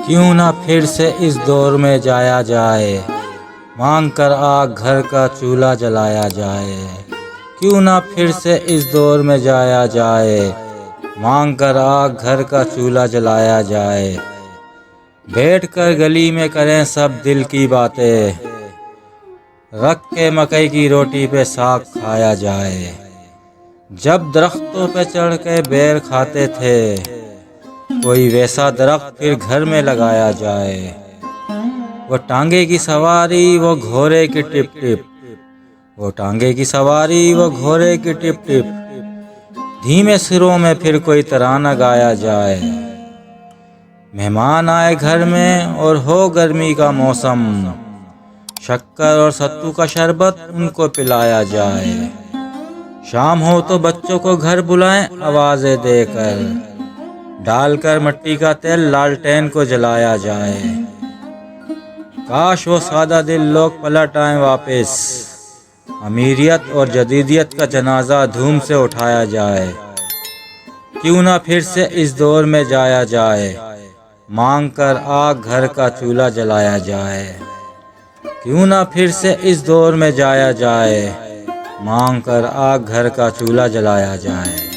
क्यों ना फिर से इस दौर में जाया जाए, मांग कर आग घर का चूल्हा जलाया जाए। क्यों ना फिर से इस दौर में जाया जाए, मांग कर आग घर का चूल्हा जलाया जाए। बैठ कर गली में करें सब दिल की बातें, रख के मकई की रोटी पे साग खाया जाए। जब दरख्तों पे चढ़ के बेर खाते थे, कोई वैसा दरख्त फिर घर में लगाया जाए। वो टांगे की सवारी वो घोड़े की टिप टिप, वो टांगे की सवारी वो घोड़े की टिप टिप। धीमे सिरों में फिर कोई तराना गाया जाए। मेहमान आए घर में और हो गर्मी का मौसम, शक्कर और सत्तू का शरबत उनको पिलाया जाए। शाम हो तो बच्चों को घर बुलाएं आवाज़ें देकर, डालकर मिट्टी का तेल लालटेन को जलाया जाए। काश वो सादा दिल लोग पलट आए वापस, अमीरियत और जदीदियत का जनाजा धूम से उठाया जाए। क्यों ना फिर से इस दौर में जाया जाए, मांग कर आग घर का चूल्हा जलाया जाए। क्यों ना फिर से इस दौर में जाया जाए, मांग कर आग घर का चूल्हा जलाया जाए।